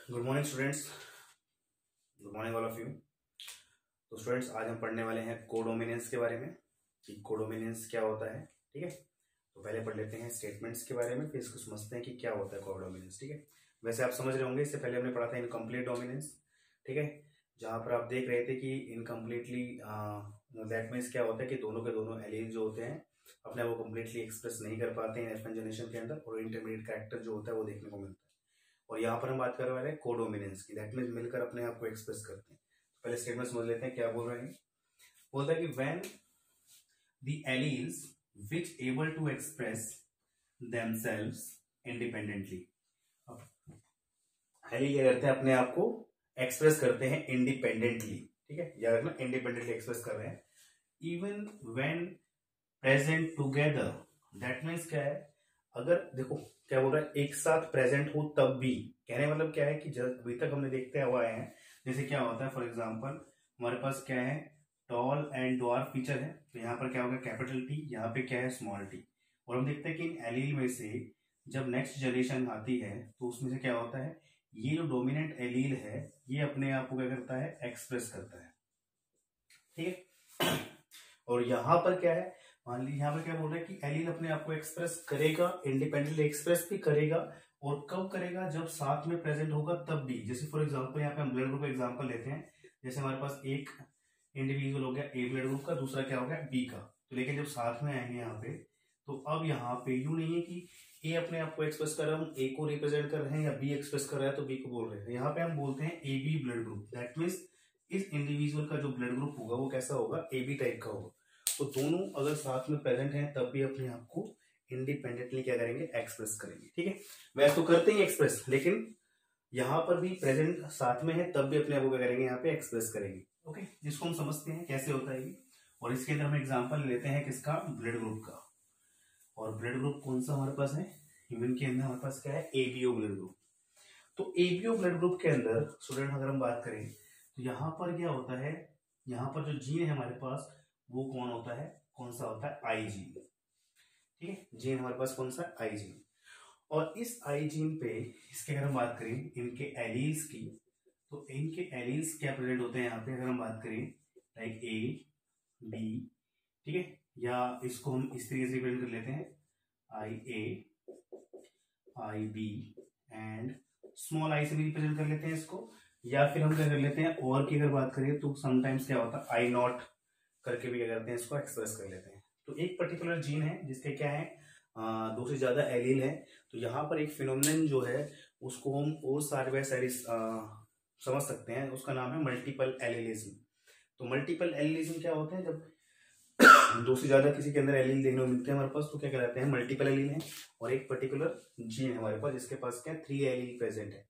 Good morning students, good morning all of you. तो students, आज हम पढ़ने वाले हैं कोडोमिनेंस के बारे में कि कोडोमिनेंस क्या होता है। ठीक है, तो पहले पढ़ लेते हैं स्टेटमेंट्स के बारे में, फिर इसको समझते हैं कि क्या होता है कोडोमिनेंस। ठीक है, वैसे आप समझ रहे होंगे, इससे पहले हमने पढ़ा था इनकम्प्लीट डोमिनेंस। ठीक है, जहाँ पर आप देख रहे थे कि इनकम्प्लीटली दैट मीन्स क्या होता है कि दोनों के दोनों एलील जो होते हैं अपने वो कम्प्लीटली एक्सप्रेस नहीं कर पाते हैं F1 जनरेशन के अंदर, और इंटरमीडिएट कैरेक्टर जो होता है वो देखने को मिलता है। और यहाँ पर हम बात कर रहे हैं कोडोमिनेंस की, दैट मीन्स मिलकर अपने आप को एक्सप्रेस करते हैं। तो पहले स्टेटमेंट समझ लेते हैं क्या बोल रहे हैं। बोलता है कि when the alleles which able to express themselves independently, allele क्या करते हैं अपने आप को एक्सप्रेस करते हैं इंडिपेंडेंटली। ठीक है, याद रखना इंडिपेंडेंटली एक्सप्रेस कर रहे हैं। Even when present together, that means क्या है, अगर देखो क्या बोल रहा है, एक साथ प्रेजेंट हो तब भी। कहने मतलब क्या है कि जब अभी तक हमने देखते हुए आए हैं, जैसे क्या होता है, फॉर एग्जांपल हमारे पास क्या है, टॉल एंड ड्वार्फ फीचर है, तो यहाँ पर क्या होगा कैपिटल टी, यहाँ पे क्या है स्मॉल टी। और हम देखते हैं कि इन एलील में से जब नेक्स्ट जनरेशन आती है तो उसमें से क्या होता है, ये जो डोमिनेंट एलील है ये अपने आप को क्या करता है, एक्सप्रेस करता है। ठीक है, और यहाँ पर क्या है, मान लीजिए यहाँ पर क्या बोल रहे हैं कि एलील अपने आप को एक्सप्रेस करेगा, इंडिपेंडेंटली एक्सप्रेस भी करेगा, और कब करेगा, जब साथ में प्रेजेंट होगा तब भी। जैसे फॉर एग्जांपल यहाँ पे हम ब्लड ग्रुप का एग्जांपल लेते हैं, जैसे हमारे पास एक इंडिविजुअल हो गया ए ब्लड ग्रुप का, दूसरा क्या हो गया बी का, तो लेकिन जब साथ में आएंगे यहाँ पे, तो अब यहाँ पे यूं नहीं है कि ए अपने आप को एक्सप्रेस कर रहा है, हम ए को रिप्रेजेंट कर रहे हैं, या बी एक्सप्रेस कर रहा है तो बी को बोल रहे हैं। यहाँ पे हम बोलते हैं A B blood group, that means इस इंडिविजुअल का जो ब्लड ग्रुप होगा वो कैसा होगा, ए बी टाइप का होगा। तो दोनों अगर साथ में प्रेजेंट हैं तब भी अपने आप को इंडिपेंडेंटली क्या करेंगे, एक्सप्रेस करेंगे। ठीक है, वैसे तो करते ही एक्सप्रेस, लेकिन यहाँ पर भी प्रेजेंट साथ में है तब भी अपने आप को क्या करेंगे, यहाँ पे एक्सप्रेस करेंगे। ओके, जिसको हम समझते हैं कैसे होता है ये। और इसके अंदर हम एग्जाम्पल लेते हैं किसका, ब्लड ग्रुप का। और ब्लड ग्रुप कौन सा हमारे पास है, ह्यूमन के अंदर हमारे पास क्या है, एबीओ ब्लड ग्रुप। तो एबीओ ब्लड ग्रुप के अंदर स्टूडेंट अगर हम बात करें तो यहाँ पर क्या होता है, यहाँ पर जो जीन है हमारे पास वो कौन होता है, कौन सा होता है, आई जीन। ठीक है, जीन हमारे पास कौन सा, आई जीन। और इस आई जीन पे इसके अगर हम बात करें इनके एलील्स की, तो इनके एलील्स क्या प्रेजेंट होते हैं यहाँ पे, अगर हम बात करें लाइक ए बी, ठीक है, या इसको हम इस तरीके से रिप्रेजेंट कर लेते हैं, आई ए आई बी एंड स्मॉल आई से भी रिप्रेजेंट कर लेते हैं इसको, या फिर हम क्या कर लेते हैं, और की अगर बात करें तो समटाइम्स क्या होता है, आई नॉट करके भी क्या करते हैं, इसको एक्सप्रेस कर लेते हैं। तो एक पर्टिकुलर जीन है जिसके क्या है, दो से ज्यादा एलील है, तो यहाँ पर एक फिनोमिनन जो है उसको हम ओ साइड समझ सकते हैं, उसका नाम है मल्टीपल एलिलिज्म। तो मल्टीपल एलिलिज्म क्या होते हैं, जब दो से ज्यादा किसी के अंदर एलील देखने को मिलते हैं हमारे पास, तो क्या कहलाते हैं, मल्टीपल एलील है। और एक पर्टिकुलर जीन है हमारे पास जिसके पास क्या 3 एलील प्रेजेंट है।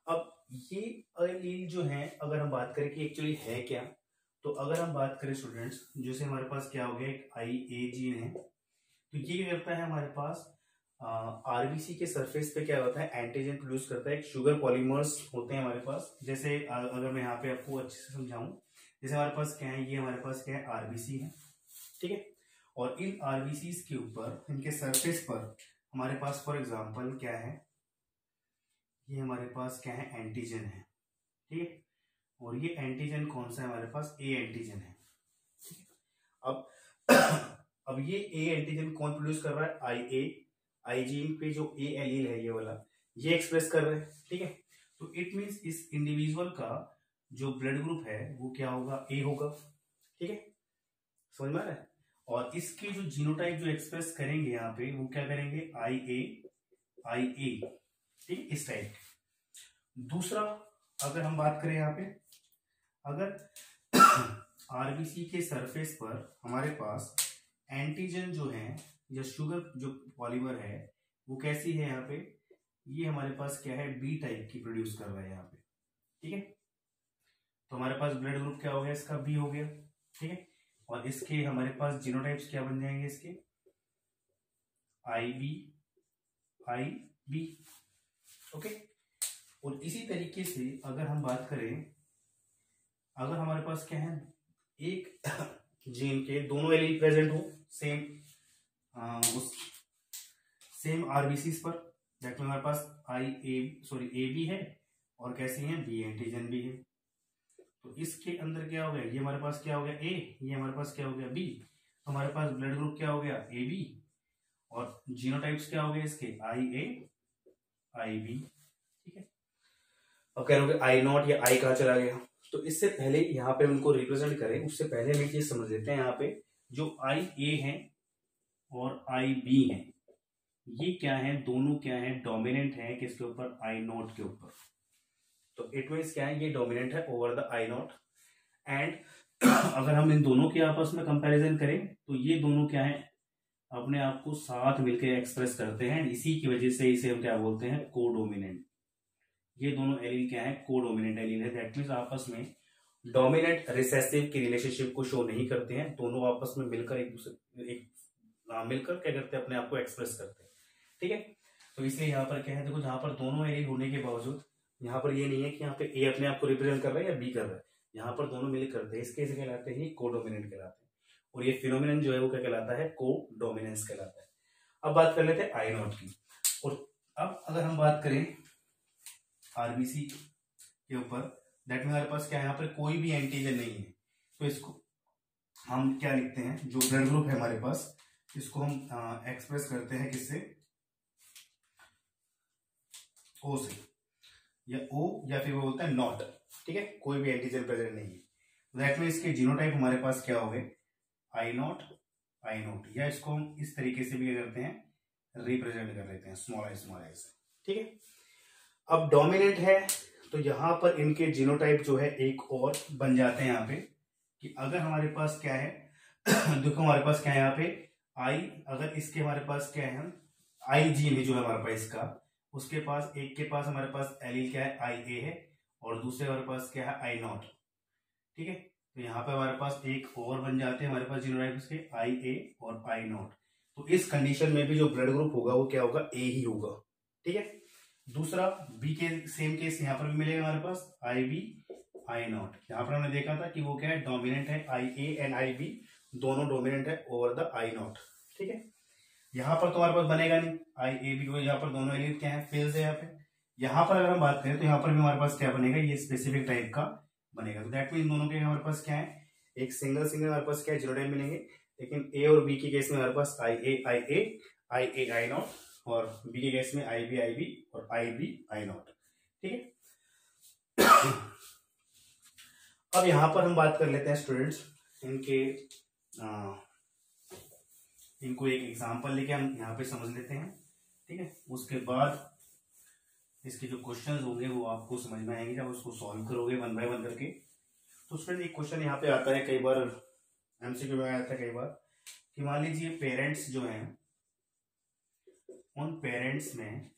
अब ये एलील जो है अगर हम बात करें कि एक्चुअली है क्या, तो अगर हम बात करें स्टूडेंट्स, जैसे हमारे पास क्या हो गया, एक आई ए जीन है, तो ये क्या करता है हमारे पास आरबीसी के सरफेस पे क्या होता है, एंटीजन प्रोड्यूस करता है, एक शुगर पॉलीमर्स होते हैं हमारे पास। जैसे अगर मैं यहाँ पे आपको अच्छे से समझाऊं, जैसे हमारे पास क्या है, ये हमारे पास क्या है, आरबीसी है। ठीक है, और इन आरबीसी के ऊपर, इनके सरफेस पर हमारे पास फॉर एग्जाम्पल क्या है, ये हमारे पास क्या है, एंटीजन है। ठीक है, और ये एंटीजन कौन सा है हमारे पास, ए एंटीजन है। ठीक है, अब ये ए एंटीजन कौन प्रोड्यूस कर रहा है, आई जीन पे जो ए एलील है ये वाला, ये एक्सप्रेस कर रहा है। ठीक है, तो इट मींस इस इंडिविजुअल का जो ब्लड ग्रुप है वो क्या होगा, ए होगा। ठीक है, समझ में आ रहा है। और इसके जो जीनोटाइप जो एक्सप्रेस करेंगे यहाँ पे वो क्या करेंगे, आई ए। ठीक, इस टाइप। दूसरा अगर हम बात करें यहाँ पे, अगर आरबीसी के सरफेस पर हमारे पास एंटीजन जो है या शुगर जो पॉलीमर है वो कैसी है, यहाँ पे ये हमारे पास क्या है, बी टाइप की प्रोड्यूस कर रहा है यहाँ पे। ठीक है, तो हमारे पास ब्लड ग्रुप क्या हो गया, इसका बी हो गया। ठीक है, और इसके हमारे पास जीनोटाइप्स क्या बन जाएंगे, इसके आई बी। ओके, और इसी तरीके से अगर हम बात करें, अगर हमारे पास क्या है, एक जीन के दोनों एलील प्रेजेंट हो सेम आरबीसी पर, दैट में हमारे पास ए बी है और कैसी है, बी एंटीजन भी है। तो इसके अंदर क्या हो गया, ये हमारे पास क्या हो गया ए, ये हमारे पास क्या हो गया बी। तो हमारे पास ब्लड ग्रुप क्या हो गया ए बी, और जीनोटाइप्स क्या हो गए इसके आई ए आई बी। ठीक है, अब कह रहे हो आई नॉट या आई कहाँ चला गया। तो इससे पहले यहाँ पे उनको रिप्रेजेंट करें उससे पहले हम एक चीज समझ लेते हैं। यहाँ पे जो आई ए है और आई बी है, ये क्या है, दोनों क्या है, डोमिनेंट है किसके ऊपर, आई नॉट के ऊपर। तो इट मीन्स क्या है, ये डोमिनेंट है over the I not. And अगर हम इन दोनों के आपस में कंपैरिजन करें तो ये दोनों क्या है, अपने आप को साथ मिलकर एक्सप्रेस करते हैं, इसी की वजह से इसे हम क्या बोलते हैं, कोडोमिनेंट। ये दोनों एलील क्या है, कोडोमिनेंट एलील है। दैट मीन्स आपस में डोमिनेंट रिसेसिव की रिलेशनशिप को शो नहीं करते हैं, दोनों आपस में मिलकर एक दूसरे मिलकर क्या करते हैं, अपने आप को एक्सप्रेस करते हैं। ठीक है, तो इसलिए यहाँ पर क्या है, देखो जहां पर दोनों एलील होने के बावजूद यहाँ पर ये नहीं है कि यहाँ पे ए अपने आप को रिप्रेजेंट कर रहा है या बी कर रहा है, यहाँ पर दोनों मिल करते हैं, इसके कहलाते हैं कोडोमिनेंट कहलाते हैं। और ये फिनोमिनन जो है वो क्या कहलाता है, कोडोमिनेंस कहलाता है। अब बात कर लेते हैं आई नॉट की। और अब अगर हम बात करें आरबीसी के ऊपर, दैट में हमारे पास क्या है, यहाँ पर कोई भी एंटीजन नहीं है, तो इसको हम क्या लिखते हैं, जो ब्लड ग्रुप है हमारे पास, इसको हम एक्सप्रेस करते हैं किससे, ओ से, या ओ या फिर वो बोलता है नॉट। ठीक है, कोई भी एंटीजन प्रेजेंट नहीं है। दैट मीन इसके जीनोटाइप हमारे पास क्या हो गए, आई नॉट या इसको हम इस तरीके से भी क्या करते हैं, रिप्रेजेंट कर लेते हैं स्मॉल आई से। ठीक है, अब डोमिनेंट है तो यहां पर इनके जीनोटाइप जो है एक और बन जाते हैं यहाँ पे, कि अगर हमारे पास क्या है देखो हमारे पास क्या है यहाँ पे आई, अगर इसके हमारे पास क्या है, आई जीन है जो है हमारे पास इसका, उसके पास एक के पास हमारे पास एलील क्या है, आई ए है, और दूसरे हमारे पास क्या है, आई नॉट। ठीक है, तो यहाँ पे हमारे पास एक और बन जाते हैं हमारे पास जीनोटाइप्स के, आई ए और आई नॉट। तो इस कंडीशन में भी जो ब्लड ग्रुप होगा वो क्या होगा, ए ही होगा। ठीक है, दूसरा बी के सेम केस यहाँ पर भी मिलेगा हमारे पास, आई बी आई नॉट। यहाँ पर हमने देखा था कि वो क्या है, डोमिनेंट है, आई ए एंड आई बी दोनों डोमिनेंट है ओवर द आई नॉट। ठीक है, यहाँ पर तो हमारे पास बनेगा नहीं, आई ए बी को यहाँ पर दोनों एलिमेंट क्या है, फेल्स है यहाँ पे। यहाँ पर अगर हम बात करें तो यहाँ पर भी हमारे पास क्या बनेगा, ये स्पेसिफिक टाइप का बनेगा। तो दैट मीन दोनों के हमारे पास क्या है, एक सिंगल हमारे पास क्या है, जीनोटाइप मिलेंगे। लेकिन ए और बी के केस में हमारे पास आई ए आई नॉट, और बी के केस में आई बी और आई बी आई नॉट। ठीक है, अब यहां पर हम बात कर लेते हैं स्टूडेंट्स, इनको एक एग्जांपल लेके हम यहाँ पे समझ लेते हैं। ठीक है, उसके बाद इसके जो क्वेश्चंस होंगे वो आपको समझ में आएंगे जब उसको सॉल्व करोगे वन बाय वन करके। तो स्टूडेंट एक क्वेश्चन यहाँ पे आता है, कई बार एमसीक्यू में आता है कई बार, कि मान लीजिए पेरेंट्स जो हैं, उन पेरेंट्स में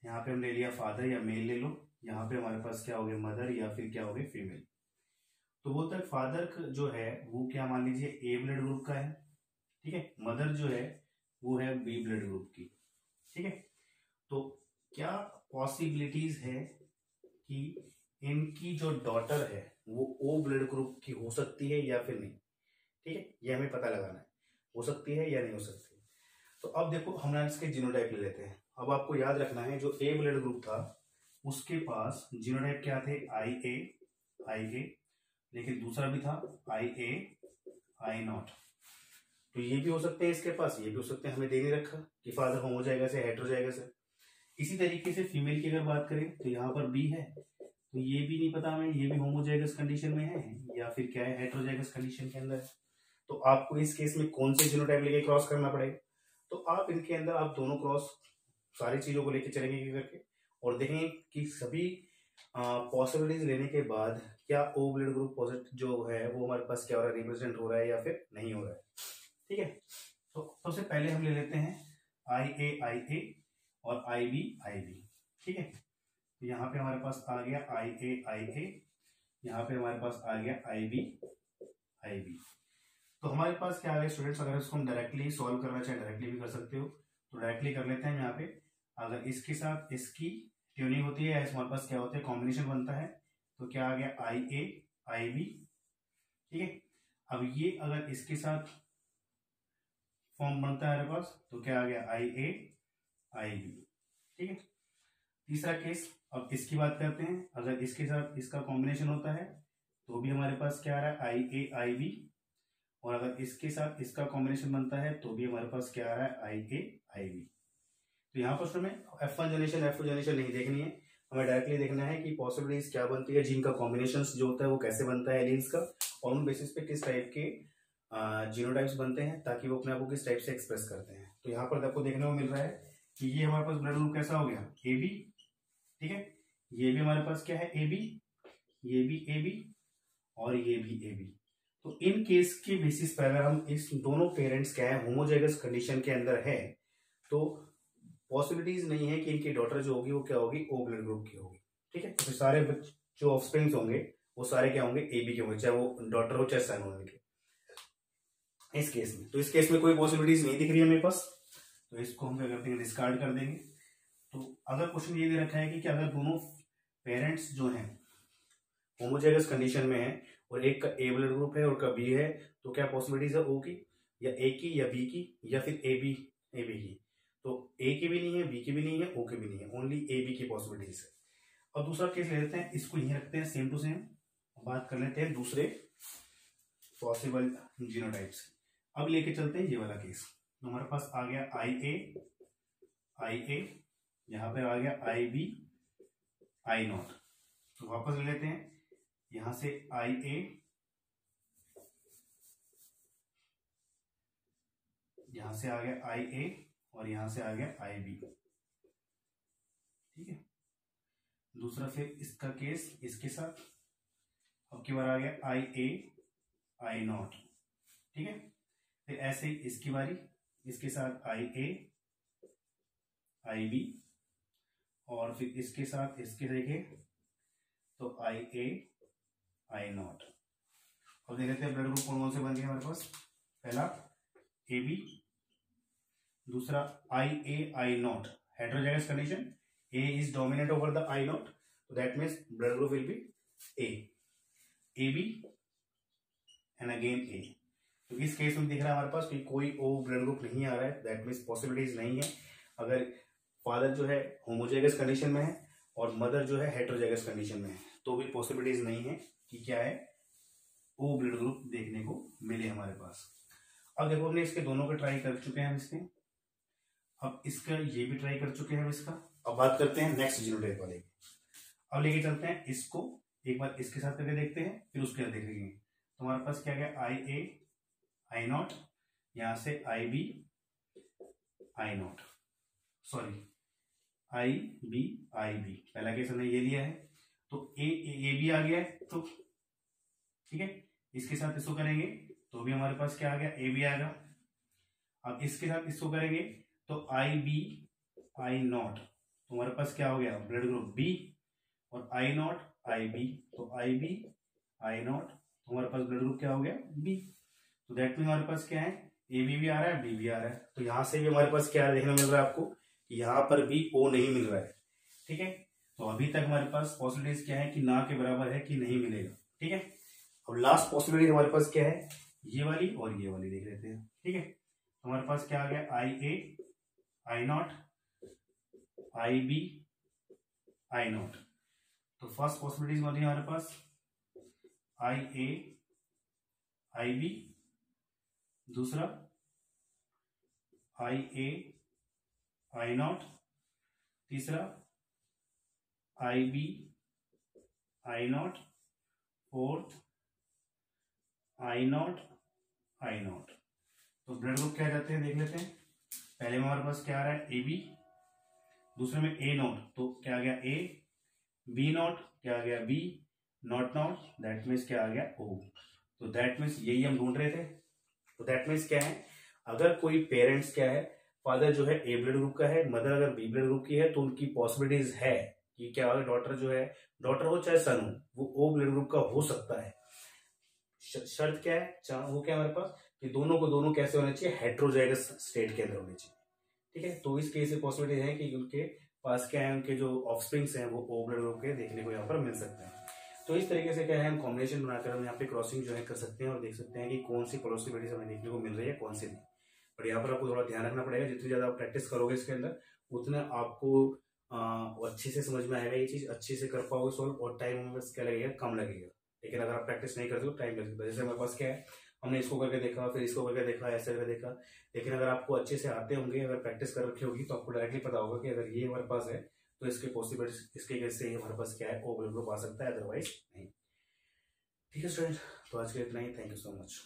यहाँ पे हम ले लिया फादर या मेल ले लो, यहाँ पे हमारे पास क्या हो गया, मदर या फिर क्या हो गया, फीमेल। तो बोलता है फादर जो है वो क्या, मान लीजिए ए ब्लड ग्रुप का है। ठीक है, मदर जो है वो है बी ब्लड ग्रुप की। ठीक है, तो क्या पॉसिबिलिटीज है कि इनकी जो डॉटर है वो ओ ब्लड ग्रुप की हो सकती है या फिर नहीं। ठीक है, ये हमें पता लगाना है, हो सकती है या नहीं हो सकती। तो अब देखो हम इसके जीनोटाइप ले लेते हैं। अब आपको याद रखना है, जो ए ब्लड ग्रुप था उसके पास जीनोटाइप क्या थे, आई ए, लेकिन दूसरा भी था आई ए आई नॉट। तो ये भी हो सकते हैं इसके पास, ये भी हो सकते हैं, हमें दे नहीं रखा कि फादर होमोजाइगस है हेटेरोजाइगस है। इसी तरीके से फीमेल की अगर बात करें तो यहाँ पर बी है, तो ये भी नहीं पता हमें, ये भी होमोजाइगस कंडीशन में है या फिर क्या है, हेटेरोजाइगस कंडीशन के अंदर है। तो आपको इस केस में कौन से जीनोटाइप लेके क्रॉस करना पड़ेगा। तो आप इनके अंदर आप दोनों क्रॉस सारी चीजों को लेके चलेंगे करके, और देखेंगे कि सभी पॉसिबिलिटीज लेने के बाद क्या ओ ब्लड ग्रुप पॉजिटिव जो है वो हमारे पास क्या हो रहा है, रिप्रेजेंट हो रहा है या फिर नहीं हो रहा है। ठीक है, तो सबसे पहले हम ले लेते हैं आई ए और आई बी। ठीक है, तो यहाँ पे हमारे पास आ गया आई ए, यहाँ पे हमारे पास आ गया आई बी। तो हमारे पास क्या आ गया स्टूडेंट्स, अगर इसको हम डायरेक्टली सॉल्व करना चाहे डायरेक्टली भी कर सकते हो, तो डायरेक्टली कर लेते हैं। यहाँ पे अगर इसके साथ इसकी ट्यूनिंग होती है, हमारे पास क्या होता है, कॉम्बिनेशन बनता है, तो क्या आ गया आई ए आई बी। ठीक है, अब ये अगर इसके साथ फॉर्म बनता है हमारे पास, तो क्या आ गया आई ए आई बी। ठीक है, तीसरा केस अब इसकी बात करते हैं, अगर इसके साथ इसका कॉम्बिनेशन होता है तो भी हमारे पास क्या आ रहा है, IA IB, और अगर इसके साथ इसका कॉम्बिनेशन बनता है तो भी हमारे पास क्या आ रहा है, IAIB। तो यहाँ पर हमें F1 जनरेशन F2 जनरेशन नहीं देखनी है, हमें डायरेक्टली देखना है कि पॉसिबिलिटीज क्या बनती है, जिनका कॉम्बिनेशन जो होता है वो कैसे बनता है एलियंस का, और उन बेसिस पे किस टाइप के जीनोटाइप्स बनते हैं, ताकि वो अपने आप को किस टाइप से एक्सप्रेस करते हैं। तो यहाँ पर आपको देखने को मिल रहा है कि ये हमारे पास ब्लड ग्रुप कैसा हो गया, AB, ठीक है, ये भी हमारे पास क्या है, AB, ये भी AB, और ये भी AB। तो इन केस के बेसिस पर अगर हम इस दोनों पेरेंट्स क्या है होमोजाइगस कंडीशन के अंदर है, तो पॉसिबिलिटीज नहीं है कि इनकी डॉटर जो होगी वो क्या होगी, O ब्लड ग्रुप की होगी, ठीक है। तो सारे जो ऑफस्प्रिंग्स होंगे वो सारे क्या होंगे, AB के होंगे, चाहे वो डॉटर हो चाहे सन हो उनके, इस केस में। तो इस केस में कोई पॉसिबिलिटीज नहीं दिख रही है मेरे पास, तो इसको हम क्या करते हैं, डिस्कार्ड कर देंगे। तो अगर क्वेश्चन ये दे रखा है कि अगर दोनों पेरेंट्स जो हैं होमोजाइगस कंडीशन में है और एक का A ब्लड ग्रुप है और का B है, तो क्या पॉसिबिलिटीज है O की या A की या B की या फिर AB की। तो A की भी नहीं है, B की भी नहीं है, O की भी नहीं है, ओनली AB की पॉसिबिलिटीज है। और दूसरा केस ले लेते हैं, इसको यहीं रखते हैं सेम टू सेम, बात कर लेते हैं दूसरे पॉसिबल जीनोटाइप्स। अब लेके चलते हैं ये वाला केस। तो हमारे पास आ गया IA, यहां पर आ गया IB I0। तो वापस ले लेते हैं, यहां से IA, यहां से आ गया IA, और यहां से आ गया IB, ठीक है। दूसरा फिर इसका केस इसके साथ, अब की बार आ गया IA I0, ठीक है। फिर ऐसे ही इसकी बारी, इसके साथ IA IB, और फिर इसके साथ इसके देखें तो IA I0। अब देख लेते हैं ब्लड ग्रुप कौन कौन से बन गए हमारे पास। पहला AB, दूसरा IA I0, heterozygous condition, A is dominant over the I0, so that means blood group will be A, AB and again A। तो इस केस में दिख रहा है हमारे पास कि कोई O ब्लड ग्रुप नहीं आ रहा है, दैट मीन्स पॉसिबिलिटीज नहीं है। अगर फादर जो है होमोजाइगस कंडीशन में है और मदर जो है हेटेरोजाइगस कंडीशन में है, तो भी पॉसिबिलिटीज नहीं है कि क्या है, O ब्लड ग्रुप देखने को मिले हमारे पास। अब देखो हमने इसके दोनों को ट्राई कर चुके हैं हम इसके, अब इसका ये भी ट्राई कर चुके हैं हम इसका। अब बात करते हैं नेक्स्ट जीनोटाइप वाले की। अब लेके चलते हैं इसको, एक बार इसके साथ करके देखते हैं, फिर उसके साथ देखेंगे। तो हमारे पास क्या गया, IA I0, यहां से IB I0, sorry IB IB, पहला केस हमने ये लिया है, तो AB आ गया है, तो ठीक है, इसके साथ इसको करेंगे तो भी हमारे पास क्या आ गया, AB आएगा। अब इसके साथ इसको करेंगे तो IB I0, तो हमारे पास क्या हो गया, ब्लड ग्रुप B, और I0 IB, तो IB I0, तो हमारे पास ब्लड ग्रुप क्या हो गया, B। तो दैट मीन हमारे पास क्या है, AB भी आ रहा है, B भी आ रहा है। तो यहां से भी हमारे पास क्या देखने मिल रहा है आपको, यहां पर भी O नहीं मिल रहा है, ठीक है। तो अभी तक हमारे पास पॉसिबिलिटीज क्या है कि ना के बराबर है कि नहीं मिलेगा, ठीक है। अब लास्ट पॉसिबिलिटी हमारे पास क्या है, ये वाली और ये वाली देख लेते हैं, ठीक है। तो हमारे पास क्या आ गया, IA I0 IB I0। तो फर्स्ट पॉसिबिलिटीज होती है हमारे पास IA IB, दूसरा IA I0, तीसरा IB I0, fourth I0 I0। तो ब्लड ग्रुप क्या जाते हैं देख लेते हैं। पहले में हमारे पास क्या आ रहा है, AB, दूसरे में A0, तो क्या आ गया A, B0 क्या आ गया B, नॉट, दैट मीन्स क्या आ गया O। तो दैट मीन्स यही हम ढूंढ रहे थे। तो दैट मीन्स क्या है, अगर कोई पेरेंट्स क्या है, फादर जो है A ब्लड ग्रुप का है, मदर अगर B ब्लड ग्रुप की है, तो उनकी पॉसिबिलिटीज है कि क्या डॉटर जो है, डॉटर हो चाहे सन हो, वो O ब्लड ग्रुप का हो सकता है। शर्त क्या है, वो क्या हमारे पास कि दोनों को दोनों कैसे होने चाहिए, हेट्रोजाइगस स्टेट के अंदर होने चाहिए, ठीक है। तो इस केस में पॉसिबिलिटी है कि उनके पास क्या है, उनके जो ऑफस्प्रिंग्स हैं वो O ब्लड ग्रुप के देखने को यहाँ पर मिल सकते हैं। तो इस तरीके से क्या है, हम कॉम्बिनेशन बनाकर हम यहाँ पे क्रॉसिंग जो है कर सकते हैं और देख सकते हैं कि कौन सी पॉसिबिलिटीज हमें देखने को मिल रही है, कौन सी नहीं। पर यहाँ पर आपको थोड़ा ध्यान रखना पड़ेगा, जितनी ज्यादा आप प्रैक्टिस करोगे इसके अंदर, उतना आपको वो अच्छे से समझ में आएगा, ये चीज अच्छे से कर पाओगे सॉल्व, और टाइम हमें बस क्या लगेगा, कम लगेगा। लेकिन अगर आप प्रैक्टिस नहीं करते हो टाइम लगेगा। जैसे हमारे पास क्या है, हमने इसको करके देखा, फिर इसको करके देखा, ऐसे करके देखा। लेकिन अगर आपको अच्छे से आते होंगे, अगर प्रैक्टिस कर रखी होगी, तो आपको डायरेक्टली पता होगा कि अगर ये हमारे पास है तो इसके पॉसिबिलिटी, इसके केस से हमारे पास क्या है, ओ बिल्कुल आ सकता है, अदरवाइज नहीं। ठीक है स्टूडेंट, तो आज के लिए इतना ही। Thank you so much.